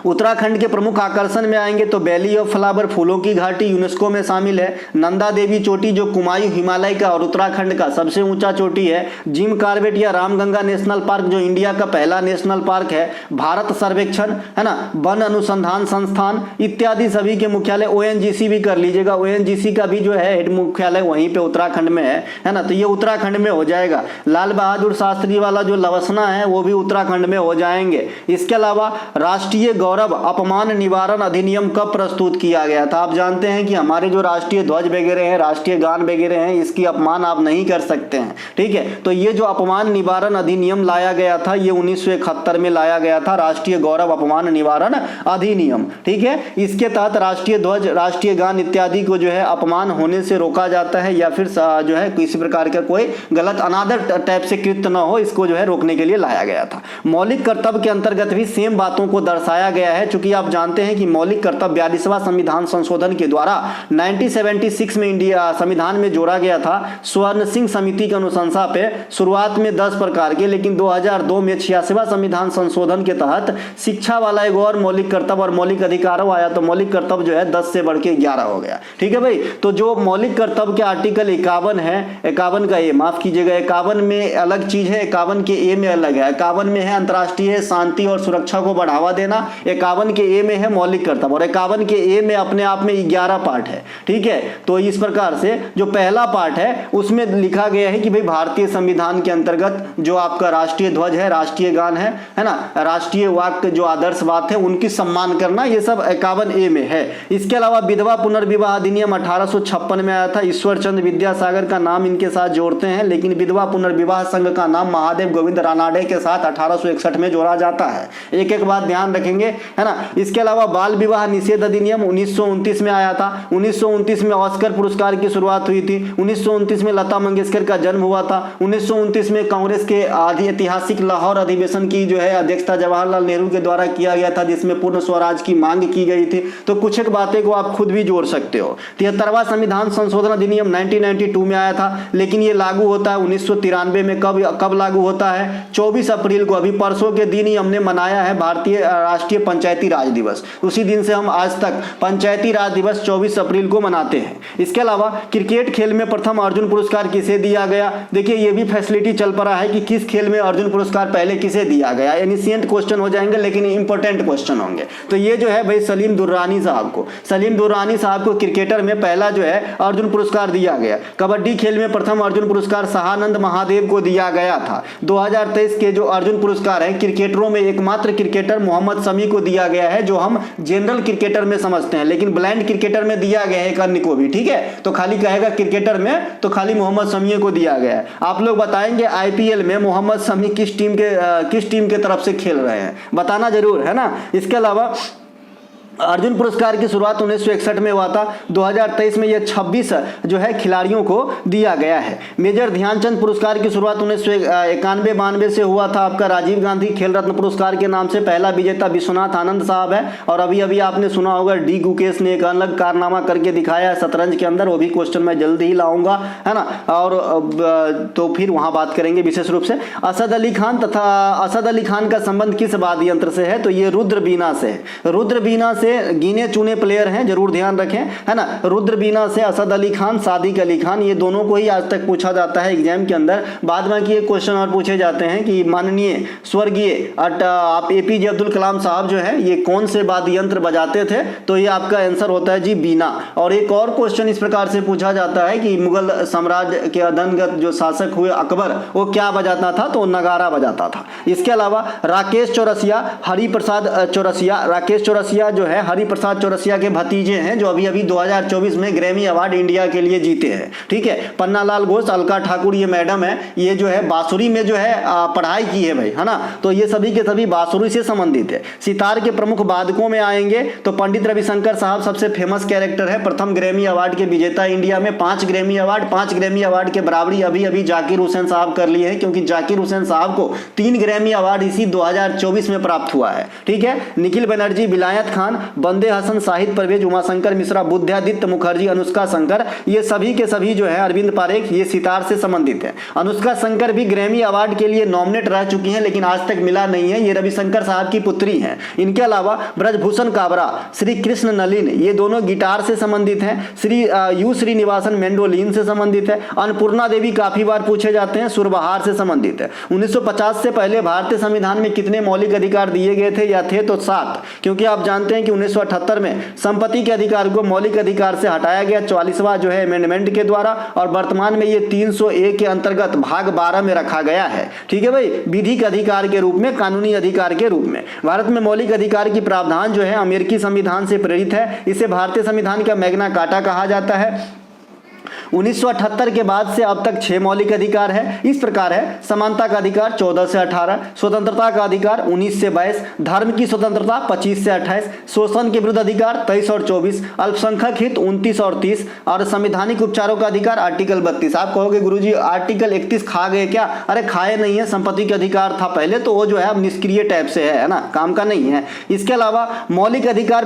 उत्तराखंड के प्रमुख आकर्षण में आएंगे तो वैली ऑफ फ्लावर फूलों की घाटी यूनेस्को में शामिल है। नंदा देवी चोटी जो कुमायूं हिमालय का और उत्तराखंड का सबसे ऊंचा चोटी है। जिम कॉर्बेट या रामगंगा नेशनल पार्क जो इंडिया का पहला नेशनल पार्क है। भारत सर्वेक्षण, है ना, वन अनुसंधान संस्थान इत्यादि सभी के मुख्यालय। ओएनजीसी भी कर लीजिएगा, ओएनजीसी का भी जो है हेड मुख्यालय वहीं पे उत्तराखंड में है ना, तो ये उत्तराखंड में हो जाएगा। लाल बहादुर शास्त्री वाला जो लवसना है वो भी उत्तराखंड में हो जाएंगे। इसके अलावा राष्ट्रीय गौरव अपमान निवारण अधिनियम कब प्रस्तुत किया गया था? आप जानते हैं कि हमारे जो राष्ट्रीय ध्वज वगैरह हैं, राष्ट्रीय गान वगैरह हैं, इसकी अपमान आप नहीं कर सकते हैं। ठीक है, तो ये जो अपमान निवारण अधिनियम लाया गया था ये 1971 में लाया गया था, राष्ट्रीय गौरव अपमान निवारण अधिनियम। ठीक है, इसके तहत राष्ट्रीय ध्वज, राष्ट्रीय गान इत्यादि को जो है अपमान होने से रोका जाता है या फिर जो है किसी प्रकार का कोई गलत अनादर टाइप से कृत्य न हो, इसको जो है रोकने के लिए लाया गया था। मौलिक कर्तव्य के अंतर्गत भी सेम बातों को दर्शाया गया है। चूंकि आप जानते हैं कि मौलिक कर्तव्य 42वां संविधान संशोधन के द्वारा 1976 में इंडिया संविधान में जोड़ा गया था। स्वर्ण सिंह समिति की अनुशंसा पे शुरुआत में 10 प्रकार के, लेकिन 2002 में 86वां संविधान संशोधन के तहत शिक्षा वाला एक और मौलिक कर्तव्य और मौलिक अधिकारों आया, तो मौलिक कर्तव्य जो है 10 से बढ़ के 11 हो गया। ठीक है भाई, तो जो मौलिक कर्तव्य के आर्टिकल 51 है, 51 का ए, माफ कीजिएगा, 51 में अलग चीज है, 51 के ए में अलग है। 51 में है अंतर्राष्ट्रीय शांति और सुरक्षा को बढ़ावा देना, 51 के ए में है मौलिक कर्तव्य, और 51 के ए में अपने आप में 11 पार्ट है। ठीक है, तो इस प्रकार से जो पहला पार्ट है उसमें लिखा गया है कि भाई भारतीय संविधान के अंतर्गत जो आपका राष्ट्रीय ध्वज है, राष्ट्रीय गान है ना, राष्ट्रीय वाक्य जो आदर्श बात है उनकी सम्मान करना, ये सब 51 ए में है। इसके अलावा विधवा पुनर्विवाह अधिनियम 1856 में आया था। ईश्वर चंद्र विद्यासागर का नाम इनके साथ जोड़ते हैं, लेकिन विधवा पुनर्विवाह संघ का नाम महादेव गोविंद रानाडे के साथ 1861 में जोड़ा जाता है। एक एक बात ध्यान रखेंगे, है ना। इसके अलावा बाल विवाह निषेध अधिनियम 1929 में आया था। 1929 में ऑस्कर पुरस्कार की शुरुआत हुई थी। 1929 में लता मंगेशकर का जन्म हुआ था। 1929 में कांग्रेस के ऐतिहासिक लाहौर अधिवेशन की जो है अध्यक्षता जवाहरलाल नेहरू के द्वारा किया गया था, जिसमें पूर्ण स्वराज की मांग की गई थी। तो कुछ एक बातें को आप खुद भी जोड़ सकते हो। 73वां संविधान संशोधन अधिनियम 1992 में आया था, लेकिन ये लागू होता है 1993 में। कब लागू होता है? 24 अप्रैल को, अभी परसों के दिन ही हमने मनाया है भारतीय राष्ट्रीय पंचायती राज दिवस। उसी दिन से हम आज तक पंचायती राज दिवस 24 अप्रैल को मनाते हैं। इसके अलावा क्रिकेट खेल में प्रथम अर्जुन पुरस्कार किसे दिया गया? देखिए ये भी फैसिलिटी चल पड़ा है कि किस खेल में अर्जुन पुरस्कार पहले किसे दिया गया। एनिशिएंट क्वेश्चन हो जाएंगे लेकिन इंपॉर्टेंट क्वेश्चन होंगे। तो ये जो है भाई सलीम दुर्रानी साहब को क्रिकेटर में पहला जो है अर्जुन पुरस्कार दिया गया। कबड्डी खेल में प्रथम अर्जुन पुरस्कार सहानंद महादेव को दिया गया था। 2023 के जो अर्जुन पुरस्कार है क्रिकेटरों में एकमात्र क्रिकेटर मोहम्मद शमी को दिया गया है, जो हम जनरल क्रिकेटर में समझते हैं, लेकिन ब्लाइंड क्रिकेटर में दिया गया है एक अन्य को भी। ठीक है, तो खाली कहेगा क्रिकेटर में तो खाली मोहम्मद शमी को दिया गया है। आप लोग बताएंगे आईपीएल में मोहम्मद शमी किस टीम के तरफ से खेल रहे हैं, बताना जरूर, है ना। इसके अलावा अर्जुन पुरस्कार की शुरुआत 1961 में हुआ था। 2023 में यह 26 जो है खिलाड़ियों को दिया गया है। मेजर ध्यानचंद पुरस्कार की शुरुआत 1991-92 से हुआ था। आपका राजीव गांधी खेल रत्न पुरस्कार के नाम से पहला विजेता विश्वनाथ आनंद साहब है, और अभी अभी आपने सुना होगा डी गुकेश ने एक अलग कारनामा करके दिखाया है शतरंज के अंदर, वो भी क्वेश्चन मैं जल्दी ही लाऊंगा, है ना। और तो फिर वहां बात करेंगे विशेष रूप से। असद अली खान का संबंध किस वाद्य यंत्र से है? तो ये रुद्र बीना से है। रुद्र बीना से गिने चुने प्लेयर हैं, जरूर ध्यान रखें, है ना। रुद्र बीना से असद अली खान, सादिक अली खान, ये दोनों को ही आज तक पूछा जाता है एग्जाम के अंदर। बाद में ये क्वेश्चन और पूछे जाते हैं कि माननीय स्वर्गीय आप एपीजे अब्दुल कलाम साहब जो है ये कौन से वाद्य यंत्र बजाते थे? तो ये आपका आंसर होता है जी बीना। और एक और क्वेश्चन इस प्रकार से पूछा जाता है कि मुगल साम्राज्य के अधनगत जो शासक हुए अकबर, वो क्या बजाता था? तो नगारा बजाता था। इसके अलावा राकेश चौरसिया, हरिप्रसाद चौरसिया, राकेश चौरसिया जो है हरिप्रसाद चौरसिया के भतीजे हैं, जो अभी अभी 2024 में ग्रैमी अवार्ड इंडिया के लिए जीते हैं। ठीक है, पन्नालाल घोष, अलका ठाकुर ये मैडम है, ये जो है बांसुरी में जो है पढ़ाई की है भाई, है ना। तो ये सभी के सभी बांसुरी से संबंधित है। सितार के प्रमुख वादकों में आएंगे तो पंडित रविशंकर साहब सबसे फेमस कैरेक्टर है, प्रथम ग्रैमी अवार्ड के विजेता इंडिया में, 5 ग्रैमी अवार्ड के बराबरी अभी अभी जाकिर हुसैन साहब कर लिए हैं, क्योंकि जाकिर हुसैन साहब को 3 ग्रैमी अवार्ड इसी 2024 में प्राप्त हुआ है। ठीक है, निखिल बनर्जी, विलायत खान, बंदे हसन, शाहिद परवेज, उमाशंकर मिश्रा, बुद्धादित्य मुखर्जी, अनुष्का शंकर, ये सभी के सभी जो है, अरविंद पारेख, ये सितार से संबंधित है। अनुष्का शंकर भी ग्रैमी अवार्ड के लिए नॉमिनेट रह चुकी हैं, लेकिन आज तक मिला नहीं है। ये रविशंकर साहब की पुत्री हैं। इनके अलावा ब्रजभूषण काबरा, श्री कृष्ण नलिन, ये दोनों गिटार से संबंधित हैं। श्रीनिवासन मेंडोलिन से संबंधित है। अन्नपूर्णा देवी काफी बार पूछे जाते हैं, सुरबहार से संबंधित है। 1950 से पहले भारतीय संविधान में कितने मौलिक अधिकार दिए गए थे? या थे तो 7, क्योंकि आप जानते हैं कि 1978 में संपत्ति के अधिकार को मौलिक अधिकार से हटाया गया 44वां जो है अमेंडमेंट के द्वारा, और वर्तमान में ये 300A के अंतर्गत भाग 12 में रखा गया है। ठीक है भाई, विधिक अधिकार के रूप में, कानूनी अधिकार के रूप में। भारत में मौलिक अधिकार की प्रावधान जो है अमेरिकी संविधान से प्रेरित है। इसे भारतीय संविधान का मैग्ना कार्टा कहा जाता है। 1978 के बाद से अब तक 6 मौलिक अधिकार है। इस प्रकार है: समानता का अधिकार 14 से 18, स्वतंत्रता का अधिकार 19 से 22, धर्म की स्वतंत्रता 25 से 28, शोषण के विरुद्ध अधिकार 23 और 24, अल्पसंख्यक हित 29 और 30, और संवैधानिक उपचारों का अधिकार आर्टिकल 32। आप कहोगे गुरुजी आर्टिकल 31 खा गए क्या? अरे खाए नहीं है, संपत्ति का अधिकार था पहले, तो वो जो है अब निष्क्रिय टाइप से है ना, काम का नहीं है। इसके अलावा मौलिक अधिकार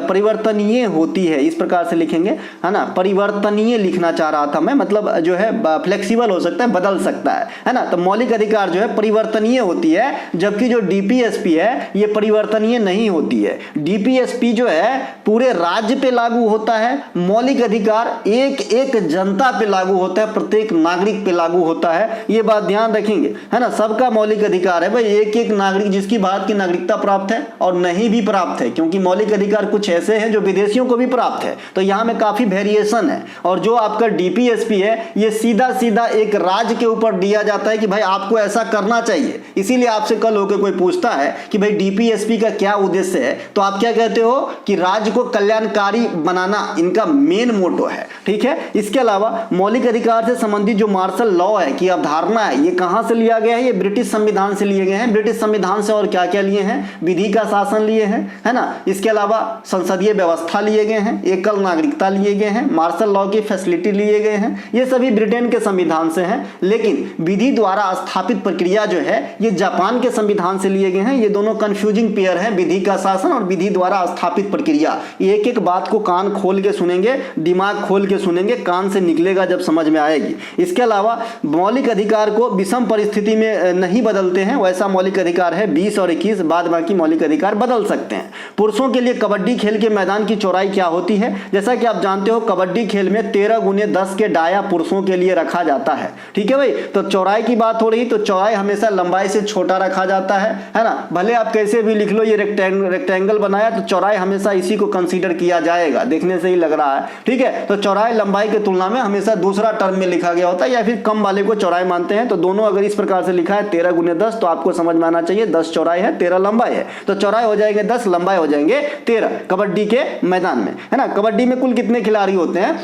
परिवर्तनीय होती है, इस प्रकार से लिखेंगे, है ना। परिवर्तनीय लिखना चाह रहा था मैं, मतलब जो है फ्लेक्सिबल हो सकता है, बदल सकता है ना। तो मौलिक अधिकार जो है परिवर्तनीय होती है, जबकि जो डीपीएसपी है ये परिवर्तनीय नहीं होती है। डीपीएसपी जो है पूरे राज्य पे लागू होता है, मौलिक अधिकार एक एक जनता पे लागू होता है, प्रत्येक नागरिक पे लागू होता है। ये बात ध्यान रखेंगे, है ना। सबका मौलिक अधिकार है भाई, एक एक नागरिक जिसकी भारत की नागरिकता प्राप्त है और नहीं भी प्राप्त है, क्योंकि मौलिक अधिकार कुछ ऐसे हैं जो विदेशियों को भी प्राप्त है, तो यहां में काफी वेरिएशन है। और जो आपका डीपीएसपी है ये सीधा सीधा एक राज्य के ऊपर दिया जाता है कि भाई आपको ऐसा करना चाहिए। इसीलिए आपसे कल होकर कोई पूछता है कि भाई डीपीएसपी का क्या उद्देश्य है, तो आप क्या कहते हो कि राज्य को कल्याणकारी बनाना इनका मेन मोटो है, ठीक है। इसके अलावा मौलिक अधिकार से संबंधित जो मार्शल लॉ है की अवधारणा है, ये कहां से लिया गया है, ये ब्रिटिश संविधान से लिए गए हैं। ब्रिटिश संविधान से और क्या क्या लिए हैं, विधि का शासन लिए हैं, है ना। इसके अलावा संसदीय व्यवस्था लिए गए हैं, एकल नागरिकता लिए गए हैं, मार्शल लॉ की फैसिलिटी लिए गए हैं, ये सभी ब्रिटेन के संविधान से हैं। लेकिन विधि द्वारा स्थापित प्रक्रिया जो है ये जापान के संविधान से लिए गए हैं। ये दोनों कंफ्यूजिंग पेयर है, विधि का शासन और विधि द्वारा स्थापित प्रक्रिया। एक एक बात को कान खोल के सुनेंगे, दिमाग खोल के सुनेंगे, कान से निकलेगा जब समझ में आएगी। इसके अलावा मौलिक अधिकार को विषम परिस्थिति में नहीं बदलते हैं, वैसा मौलिक अधिकार है 20 और 21, बाद बाकी मौलिक अधिकार बदल सकते हैं। पुरुषों के लिए कबड्डी खेल के मैदान की चौड़ाई क्या होती है, जैसा कि आप जानते हो कबड्डी खेल में 13x10 के डाया पुरुषों के लिए रखा जाता है, ठीक है भाई। तो चौड़ाई की बात हो रही, तो चौड़ाई हमेशा लंबाई से छोटा रखा जाता है ना। भले आप कैसे भी लिख लो, ये रेक्टेंगल बनाया तो चौड़ाई हमेशा इसी को कंसीडर किया जाएगा, देखने से ही लग रहा है, ठीक है। तो चौड़ाई लंबाई की तुलना में हमेशा दूसरा टर्म में लिखा गया होता है, या फिर कम वाले को चौड़ाई मानते हैं। तो दोनों अगर इस प्रकार से लिखा है 13x10, तो आपको समझ में आना चाहिए 10 चौड़ाई है, 13 लंबाई है। तो चौड़ाई हो जाएंगे 10, लंबाई हो जाएंगे 13 कबड्डी के मैदान में, है ना। कबड्डी में कुल कितने खिलाड़ी होते हैं,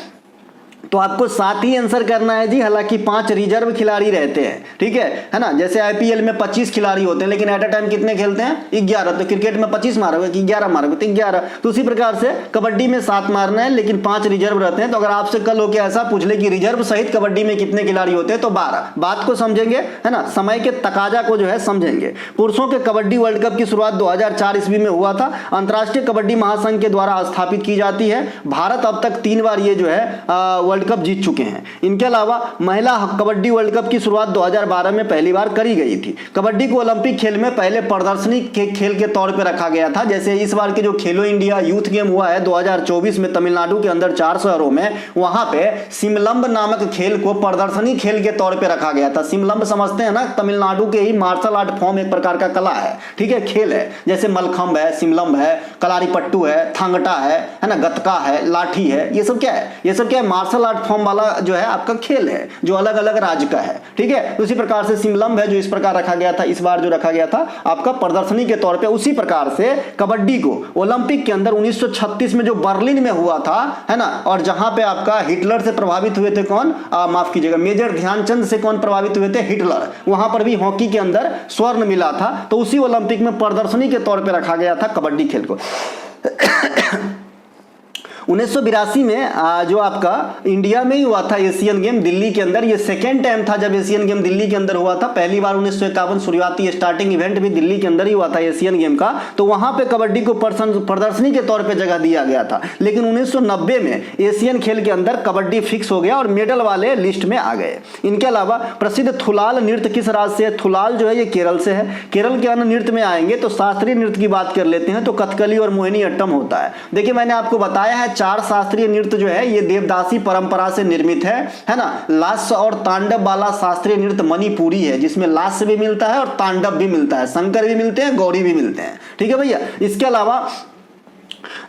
तो आपको 7 ही आंसर करना है जी। हालांकि 5 रिजर्व खिलाड़ी रहते हैं, ठीक है ना। जैसे आईपीएल में 25 खिलाड़ी होते हैं, लेकिन एट अ टाइम कितने खेलते हैं, 11। तो क्रिकेट में 25 मारोगे कि 11 मारोगे, तो 11। तो उसी प्रकार से कबड्डी में 7 मारना है, लेकिन 5 रिजर्व रहते हैं। तो अगर आपसे कल होकर ऐसा पूछ ले कि रिजर्व सहित कबड्डी में कितने खिलाड़ी होते हैं, तो 12। बात को समझेंगे, है ना, समय के तकाजा को जो है समझेंगे। पुरुषों के कबड्डी वर्ल्ड कप की शुरुआत 2004 ईस्वी में हुआ था, अंतर्राष्ट्रीय कबड्डी महासंघ के द्वारा स्थापित की जाती है। भारत अब तक 3 बार ये जो है वर्ल्ड कप जीत चुके हैं। इनके अलावा महिला कबड्डी वर्ल्ड कप की शुरुआत 2012 में पहली बार करी गई थी। कबड्डी को ओलंपिक खेल में पहले प्रदर्शनी के खेल के तौर पर रखा गया था। जैसे इस बार के जो खेलो इंडिया यूथ गेम हुआ है 2024 में तमिलनाडु के अंदर 4 शहरों में, वहां पे सिमलंब नामक खेल को प्रदर्शनी खेल के तौर पे रखा गया था। सिमलंब समझते हैं ना, तमिलनाडु के ही मार्शल आर्ट फॉर्म, एक प्रकार का कला है, ठीक है, खेल है। जैसे मलखंब है, सिमलंब है, कलारी पट्टू है, थांगटा है ना, गतका है, लाठी है, ये सब क्या है, ये सब क्या है, मार्शल आर्ट फॉर्म वाला जो है आपका खेल है, जो अलग अलग राज्य का है, ठीक है। उसी प्रकार से सिमलंब है जो इस प्रकार रखा गया था, इस बार जो रखा गया था आपका प्रदर्शनी के तौर पे। उसी प्रकार से कबड्डी को ओलंपिक के अंदर 1936 में जो बर्लिन में हुआ था, है ना, और जहां पे आपका हिटलर से प्रभावित हुए थे कौन, माफ कीजिएगा, मेजर ध्यानचंद से कौन प्रभावित हुए थे, हिटलर। वहां पर भी हॉकी के अंदर स्वर्ण मिला था, तो उसी ओलंपिक में प्रदर्शनी के तौर पे रखा गया था कबड्डी खेल को। 1982 में जो आपका इंडिया में ही हुआ था एशियन गेम दिल्ली के अंदर, ये सेकेंड टाइम था जब एशियन गेम दिल्ली के अंदर हुआ था। पहली बार 1951 शुरुआती स्टार्टिंग इवेंट भी दिल्ली के अंदर ही हुआ था एशियन गेम का, तो वहां पे कबड्डी को प्रदर्शनी के तौर पे जगह दिया गया था। लेकिन 1990 में एशियन खेल के अंदर कबड्डी फिक्स हो गया और मेडल वाले लिस्ट में आ गए। इनके अलावा प्रसिद्ध थुलाल नृत्य किस राज्य से है, थुलाल जो है ये केरल से है। केरल के अन्य नृत्य में आएंगे तो शास्त्रीय नृत्य की बात कर लेते हैं, तो कथकली और मोहिनी अट्टम होता है। देखिए मैंने आपको बताया है 4 शास्त्रीय नृत्य जो है ये देवदासी परंपरा से निर्मित है ना। लास्य और तांडव वाला शास्त्रीय नृत्य मणिपुरी है, जिसमें लास्य भी मिलता है और तांडव भी मिलता है, शंकर भी मिलते हैं, गौरी भी मिलते हैं, ठीक है भैया। इसके अलावा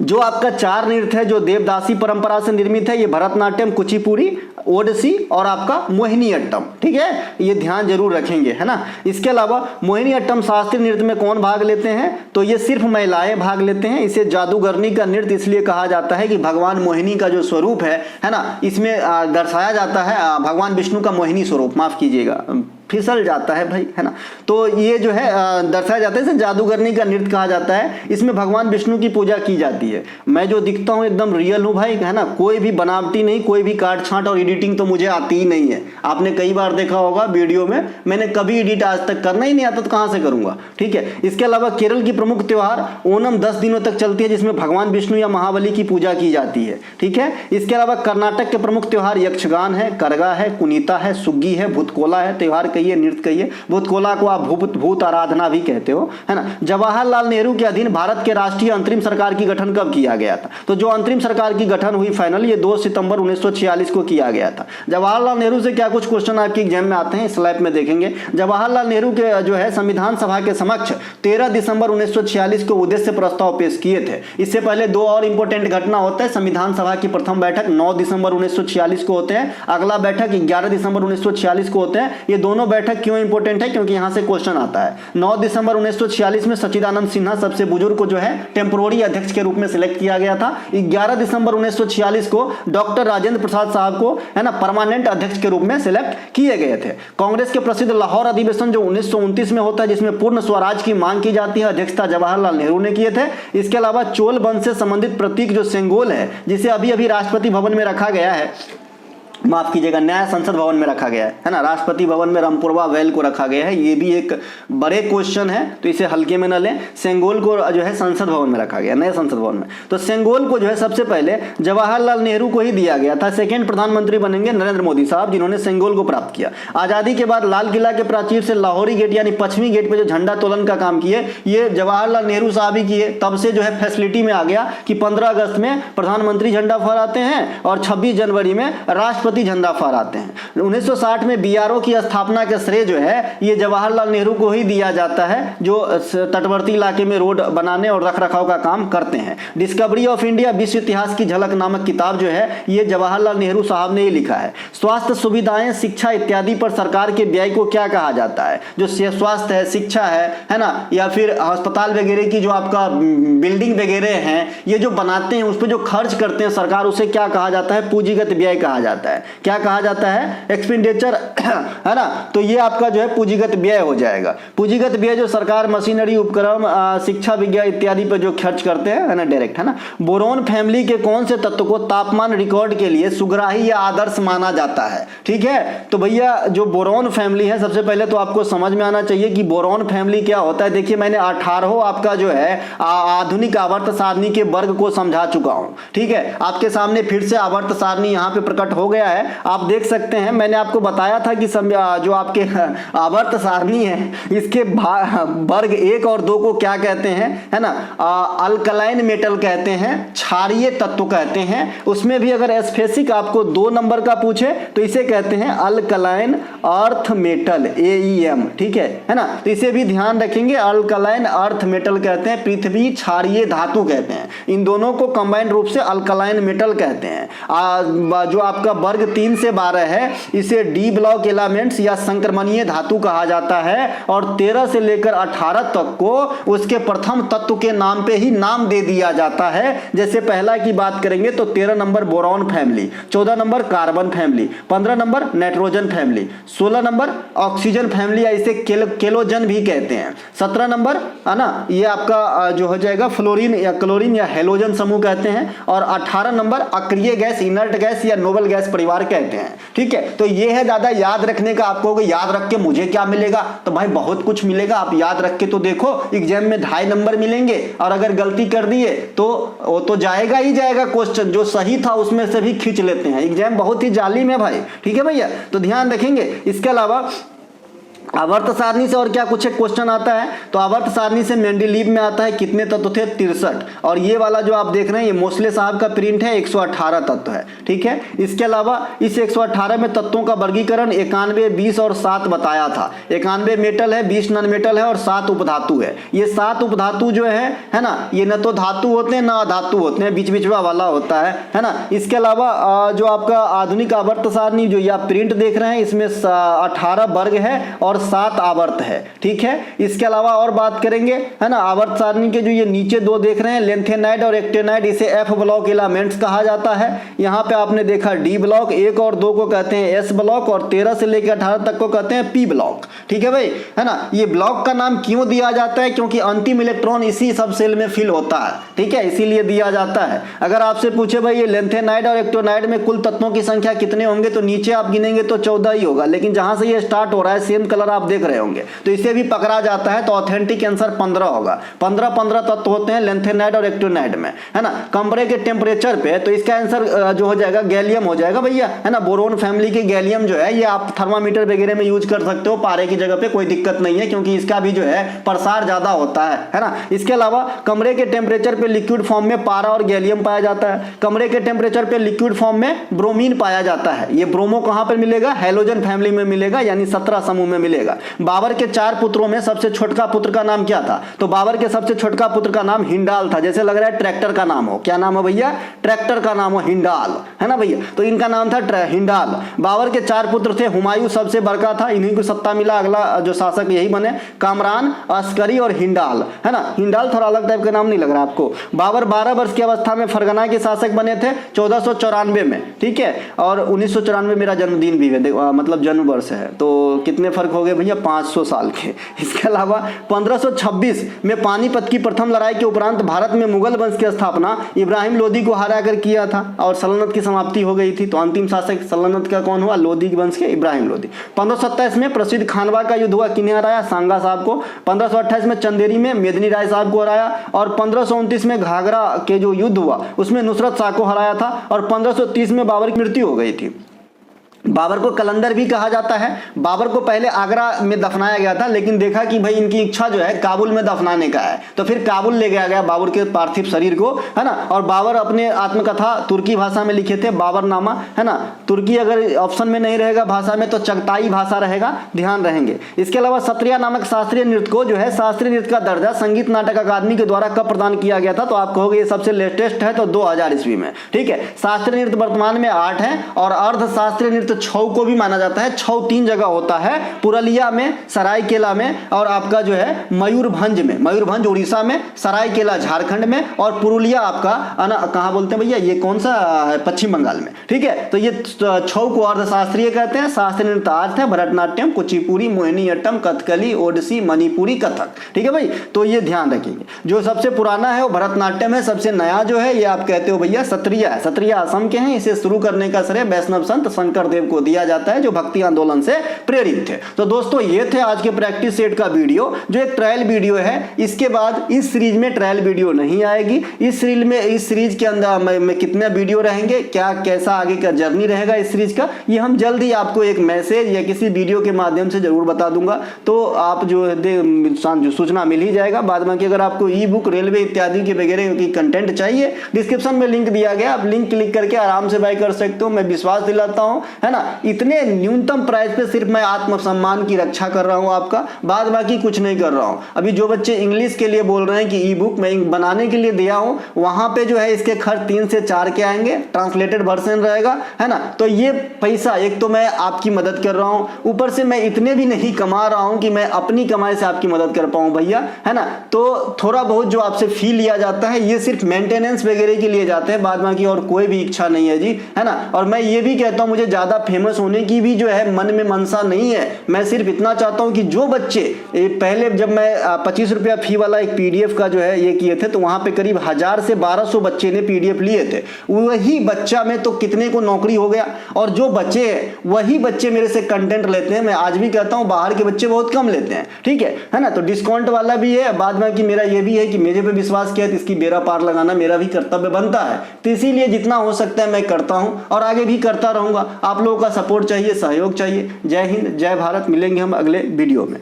जो आपका 4 नृत्य है जो देवदासी परंपरा से निर्मित है, ये भरतनाट्यम, कुचिपुड़ी, ओडिसी और आपका मोहिनी अट्टम, ठीक है, ये ध्यान जरूर रखेंगे, है ना। इसके अलावा मोहिनी अट्टम शास्त्रीय नृत्य में कौन भाग लेते हैं, तो ये सिर्फ महिलाएं भाग लेते हैं। इसे जादूगरनी का नृत्य इसलिए कहा जाता है कि भगवान मोहिनी का जो स्वरूप है ना, इसमें दर्शाया जाता है भगवान विष्णु का मोहिनी स्वरूप, माफ कीजिएगा, फिसल जाता है भाई, है ना। तो ये जो है दर्शाया जाता है, इसे जादूगरनी का नृत्य कहा जाता है। इसमें भगवान विष्णु की पूजा की जाती है। मैं जो दिखता हूँ एकदम रियल हूँ भाई, है ना, कोई भी बनावटी नहीं, कोई भी काट छांट और एडिटिंग तो मुझे आती ही नहीं है। आपने कई बार देखा होगा वीडियो में, मैंने कभी एडिट आज तक करना ही नहीं आता, तो कहाँ से करूंगा, ठीक है। इसके अलावा केरल की प्रमुख त्योहार ओणम 10 दिनों तक चलती है, जिसमें भगवान विष्णु या महाबली की पूजा की जाती है, ठीक है। इसके अलावा कर्नाटक के प्रमुख त्योहार यक्षगान है, करगा है, कुनीता है, सुग्गी है, भूतकोला है। त्योहार कहिए, नृत्य कहिए। भूतकोला को आप भूत आराधना भी कहते हो, है ना। जवाहरलाल नेहरू के अधीन भारत के राष्ट्रीय अंतरिम सरकार की गठन कब किया गया था? तो जो अंतरिम सरकार की गठन हुई फाइनल, ये 2 सितंबर 1946 को किया गया था। जवाहरलाल नेहरू से क्या कुछ क्वेश्चन आपके एग्जाम में आते हैं, स्लैब में देखेंगे। जवाहरलाल नेहरू के जो है संविधान सभा के समक्ष 13 दिसंबर 1946 को उद्देश्य प्रस्ताव पेश किए थे। इससे पहले 2 और इंपॉर्टेंट घटना होता है। संविधान सभा की प्रथम बैठक 9 दिसंबर 1946 को होते हैं, अगला बैठक 11 दिसंबर 1946 को होते हैं। ये दोनों बैठक क्यों इंपॉर्टेंट है? क्योंकि यहां से क्वेश्चन आता है। 9 दिसंबर 1946 में सच्चिदानंद सिन्हा सबसे बुजुर्ग को जो है टेम्पोररी अध्यक्ष के रूप में सिलेक्ट किया गया था। 11 दिसंबर 1946 को डॉक्टर राजेंद्र प्रसाद साहब को, है ना, परमानेंट अध्यक्ष के रूप में सिलेक्ट किए गए थे। कांग्रेस के प्रसिद्ध लाहौर अधिवेशन जो 1929 में होता है, जिसमें पूर्ण स्वराज की मांग की जाती है, अध्यक्षता जवाहरलाल नेहरू ने किए थे। इसके अलावा चोल वंश से संबंधित प्रतीक जो सेंगोल है, जिसे अभी अभी राष्ट्रपति भवन में रखा गया है, माफ कीजिएगा, नया संसद भवन में रखा गया है ना। राष्ट्रपति भवन में रामपुरवा वेल को रखा गया है। ये भी एक बड़े क्वेश्चन है, तो इसे हल्के में न लें। सेंगोल को जो है संसद भवन में रखा गया, नए संसद भवन में। तो सेंगोल को जो है सबसे पहले जवाहरलाल नेहरू को ही दिया गया था। सेकेंड प्रधानमंत्री बनेंगे नरेंद्र मोदी साहब, जिन्होंने सेंगोल को प्राप्त किया। आजादी के बाद लाल किला के प्राचीर से लाहौरी गेट यानी पश्चिमी गेट पे जो झंडा तोलन का काम किए, ये जवाहरलाल नेहरू साहब ही किए। तब से जो है फैसिलिटी में आ गया कि 15 अगस्त में प्रधानमंत्री झंडा फहराते हैं और 26 जनवरी में राष्ट्रपति झंडा फहराते हैं। 1960 में बीआरओ की स्थापना का श्रेय जो है ये जवाहरलाल नेहरू को ही दिया जाता है, जो तटवर्ती इलाके में रोड बनाने और रखरखाव का काम करते हैं। डिस्कवरी ऑफ इंडिया विश्व इतिहास की झलक नामक किताब जो है ये जवाहरलाल नेहरू साहब ने ही लिखा है। स्वास्थ्य सुविधाएं, शिक्षा इत्यादि पर सरकार के व्यय को क्या कहा जाता है? जो स्वास्थ्य है, शिक्षा है ना, या फिर अस्पताल वगैरह की जो आपका बिल्डिंग वगैरह हैं, ये जो बनाते हैं उस पर जो खर्च करते हैं सरकार, उसे क्या कहा जाता है? पूंजीगत व्यय कहा जाता है। क्या कहा जाता है? एक्सपेंडिचर, है ना। तो ये आपका जो है पूंजीगत व्यय हो जाएगा। पूंजीगत व्यय जो सरकार मशीनरी, उपकरण, शिक्षा, विज्ञान इत्यादि पर जो खर्च करते हैं, है ना, डायरेक्ट, है ना। बोरोन फैमिली के कौन से तत्व को तापमान रिकॉर्ड के लिए सुग्राही या आदर्श माना जाता है? ठीक है, तो भैया जो बोरोन फैमिली है, सबसे पहले तो आपको समझ में आना चाहिए कि बोरोन फैमिली क्या होता है। देखिए, मैंने 18 आपका जो है आधुनिक आवर्त सारणी के वर्ग को समझा चुका हूं, ठीक है। आपके सामने फिर से आवर्त सारणी यहां पे प्रकट हो गया है, आप देख सकते हैं। मैंने आपको बताया था कि जो आपके आवर्त सारणी है, इसके वर्ग 1 और 2 को क्या कहते हैं, है ना, अल्कलाइन मेटल कहते हैं, क्षारीय तत्व कहते हैं। उसमें भी अगर स्पेसिफिक आपको 2 नंबर का पूछे तो इसे कहते हैं अल्कलाइन अर्थ मेटल, AEM, ठीक है ना। तो इसे भी ध्यान रखेंगे, अल्कलाइन अर्थ मेटल कहते हैं, पृथ्वी क्षारीय धातु कहते हैं। इन दोनों को कंबाइंड रूप से अल्कलाइन मेटल कहते हैं। जो आपका वर्ग 3 से 12 है, इसे डी ब्लॉक एलिमेंट्स या संक्रमणीय धातु कहा जाता है। और 13 से लेकर 18 तक को उसके प्रथम तत्व के नाम पे ही नाम दे दिया जाता है। जैसे पहला की बात करेंगे तो 13 number boron family, 14 number carbon family, 15 number nitrogen family, 16 number oxygen family या इसे केलोजन भी कहते हैं, 17 नंबर, है ना, ये आपका जो हो जाएगा फ्लोरीन या क्लोरीन या हेलोजन समूह कहते हैं। और 18 नंबर अक्रिय गैस, इनर्ट गैस या नोबल गैस परिवार कहते हैं, ठीक है। तो ये है दादा याद रखने का। आपको याद रख के मुझे क्या मिलेगा? तो भाई बहुत कुछ मिलेगा। आप याद रख के तो देखो, एग्जाम में 2.5 नंबर मिलेंगे। और अगर गलती कर दिए तो वो तो जाएगा ही जाएगा। क्वेश्चन जो सही था उसमें से भी खींच लेते हैं। एग्जाम बहुत ही जालिम है भाई, ठीक है भैया, तो ध्यान रखेंगे। इसके अलावा आवर्त सारणी से और क्या कुछ एक क्वेश्चन आता है, तो आवर्त सारणी से मेंडेलीव में आता है कितने तत्व थे? 63। और ये वाला जो आप देख रहे हैं ये मोस्ले साहब का प्रिंट है, 118 तत्व है, ठीक है। इसके अलावा इस 118 में तत्वों का वर्गीकरण 91, 20 और 7 बताया था। 91 मेटल है, 20 नॉन मेटल है और 7 उपधातु है। ये 7 उपधातु जो है ना, ये न तो धातु होते हैं ना अधातु होते हैं, बीच बीच वाला होता है ना। इसके अलावा जो आपका आधुनिक आवर्त सारणी जो ये आप प्रिंट देख रहे हैं, इसमें 18 वर्ग है और और 7 आवर्त है। ठीक है, इसके अलावा और बात करेंगे, है ना, आवर्त सारणी के जो ये नीचे 2 देख रहे हैं, लेंथेनाइड और एक्टेनाइड, इसे F ब्लॉक एलिमेंट्स कहा जाता है। यहाँ पे आपने देखा D ब्लॉक, 1 और 2 को कहते हैं S ब्लॉक और 13 से लेकर 18 तक को कहते हैं P ब्लॉक। ठीक है भाई, है ना। ये ब्लॉक का नाम क्यों दिया जाता है? क्योंकि अंतिम इलेक्ट्रॉन इसी सब सेल में फिल होता है। ठीक है, इसीलिए दिया जाता है। अगर आपसे पूछे भाई ये लेंथेनाइड और एक्टेनाइड में कुल तत्वों की संख्या कितने होंगे, तो नीचे आप गिनेंगे तो 14 ही होगा, लेकिन जहां से ये स्टार्ट हो रहा है सेम कलर आप देख रहे होंगे, तो इसे भी पकड़ा जाता है। तो ऑथेंटिक आंसर 15 होगा। 15 तत्व होते हैं लेंथेनाइड और एक्टेनाइड में, है ना। कमरे के टेम्परेचर पे तो इसका आंसर जो हो जाएगा गैलियम हो जाएगा भैया, है ना। बोरोन फैमिली के गैलियम जो है ये आप थर्मामीटर वगैरह में यूज कर सकते हो, पारे की जगह पे कोई दिक्कत नहीं है, क्योंकि इसका भी जो है प्रसार ज्यादा होता है ना। इसके अलावा कमरे के टेम्परेचर पे लिक्विड फॉर्म में पारा और गैलियम पाया जाता है। कमरे के टेम्परेचर पे लिक्विड फॉर्म में ब्रोमीन पाया जाता है। ये ब्रोमो कहां पर मिलेगा? हैलोजन फैमिली में मिलेगा, यानी 17 समूह में मिलेगा। बाबर के 4 पुत्रों में सबसे छोटका पुत्र का नाम क्या था? तो बाबर के सबसे छोटका पुत्र का नाम हिंडाल था। जैसे लग रहा है ट्रैक्टर का नाम हो। क्या नाम हो भैया? ट्रैक्टर का नाम हो हिंडाल, है ना भैया। तो इनका नाम था हिंडाल। बाबर के 4 पुत्र थे। हुमायूं सबसे बड़का था, इन्हीं को सत्ता मिला, अगला जो शासक यही बने। कामरान, अस्करी और हिंडाल, है ना। हिंडाल थोड़ा अलग टाइप का नाम नहीं लग रहा आपको। बाबर 12 वर्ष की अवस्था में फरगना के शासक बने थे 1494 में। ठीक है, और 1994 मेरा जन्मदिन भी है, मतलब जन्म वर्ष है। तो कितने फर्क हो गए भैया? 500 साल के। इसके अलावा 1526 में पानीपत की प्रथम लड़ाई के उपरांत भारत में मुगल वंश की स्थापना इब्राहिम लोदी को हरा कर किया था और सल्तनत की समाप्ति हो गई थी। तो अंतिम शासक सल्तनत का कौन हुआ? लोदी वंश के इब्राहिम लोदी। 1527 में प्रसिद्ध खानवा का युद्ध हुआ, किन्हें हराया? सांगा साहब को। 1528 में चंदेरी में मेदिनी राय साहब को हराया और 1529 में घाघरा के जो युद्ध हुआ उसमें नुसरत शाह को हराया था और 1530 में बाबर की मृत्यु हो गई थी। बाबर को कलंदर भी कहा जाता है। बाबर को पहले आगरा में दफनाया गया था, लेकिन देखा कि भाई इनकी इच्छा जो है काबुल में दफनाने का है, तो फिर काबुल ले गया बाबर के पार्थिव शरीर को, है ना। और बाबर अपने आत्मकथा तुर्की भाषा में लिखे थे, बाबरनामा, है ना। तुर्की अगर ऑप्शन में नहीं रहेगा भाषा में तो चगताई भाषा रहेगा, ध्यान रहेंगे। इसके अलावा सत्रिया नामक शास्त्रीय नृत्य को जो है शास्त्रीय नृत्य का दर्जा संगीत नाटक अकादमी के द्वारा कब प्रदान किया गया था? तो आप कहोगे ये सबसे लेटेस्ट है, तो 2000 ईस्वी में। ठीक है, शास्त्रीय नृत्य वर्तमान में 8 है और अर्ध शास्त्रीय नृत्य छौ को भी माना जाता है। छौ 3 जगह होता है, पुरुलिया में, सरायकेला में और आपका जो है मयूरभंज में। मयूरभंज उड़ीसा में, सरायकेला झारखंड में और पुरुलिया आपका कहाँ बोलते हैं भैया? ये कौन सा है? पश्चिम बंगाल में। ठीक है, तो ये छौ को अर्धशास्त्रीय कहते हैं। शास्त्रीय नृत्य 8 है, भरतनाट्यम, कुचिपुड़ी, मोहिनीअट्टम, कथकली, ओडिसी, मणिपुरी, कथक। ठीक है भाई, तो ये ध्यान रखिएगा। जो सबसे पुराना है वो भरतनाट्यम है, सबसे नया जो है ये आप कहते हो भैया सत्रिया है। सत्रिया असम के हैं। इसे शुरू करने का श्रेय वैष्णव संत शंकर देव को दिया जाता है, जो भक्ति आंदोलन से प्रेरित थे। तो दोस्तों ये थे आज के प्रैक्टिस सेट का वीडियो, जो एक ट्रायल वीडियो है। इसके बाद इस सीरीज में ट्रायल वीडियो नहीं आएगी। इस सीरीज के अंदर में कितने वीडियो रहेंगे, क्या कैसा आगे का जर्नी रहेगा इस सीरीज का, ये हम जल्द ही आपको एक मैसेज या किसी वीडियो के माध्यम से जरूर बता दूंगा। तो आप जो सूचना मिल ही जाएगा। बाद में अगर आपको ई बुक, रेलवे इत्यादि के वगैरह की कंटेंट चाहिए, डिस्क्रिप्शन में लिंक दिया गया, आप लिंक क्लिक करके आराम से बाय कर सकते हो। मैं विश्वास दिलाता हूं, है ना। इतने न्यूनतम प्राइस पे सिर्फ मैं आत्मसम्मान की रक्षा कर रहा हूं आपका, बाद बाकी कुछ नहीं कर रहा हूं। अभी जो बच्चे इंग्लिश के लिए बोल रहे हैं कि ई बुक मैं बनाने के लिए दिया हूं, वहां पे जो है इसके खर्च 3 से 4 के आएंगे, ट्रांसलेटेड वर्जन रहेगा, है ना। तो ये पैसा एक तो मैं आपकी मदद कर रहा हूं, ऊपर से मैं इतने भी नहीं कमा रहा हूं कि मैं अपनी कमाई से आपकी मदद कर पाऊं भैया, है ना। तो थोड़ा बहुत जो आपसे फी लिया जाता है ये सिर्फ मेंटेनेंस वगैरह के लिए जाते हैं, बाद बाकी और कोई भी इच्छा नहीं है जी, है ना। और मैं ये भी कहता हूं मुझे ज्यादा फेमस होने की भी जो है मन में मनसा नहीं है। मैं सिर्फ इतना चाहता हूं कि जो बच्चे पहले जब मैं 25 रुपया फी वाला एक पीडीएफ का जो है ये किए थे, तो वहां पे करीब 1000 से 1200 बच्चे ने पीडीएफ लिए थे। वही बच्चा में तो कितने को नौकरी हो गया, और जो बच्चे हैं वही बच्चे मेरे से कंटेंट लेते हैं। मैं आज भी कहता हूं बाहर के बच्चे बहुत कम लेते हैं, ठीक है ना। तो डिस्काउंट वाला भी है, बाद में कि मेरा ये भी है कि मेरे पे विश्वास किया तो इसकी बेड़ा पार लगाना मेरा भी कर्तव्य बनता है। तो इसीलिए जितना हो सकता है मैं करता हूं और आगे भी करता रहूंगा। आप लोगों का सपोर्ट चाहिए, सहयोग चाहिए। जय हिंद, जय भारत। मिलेंगे हम अगले वीडियो में।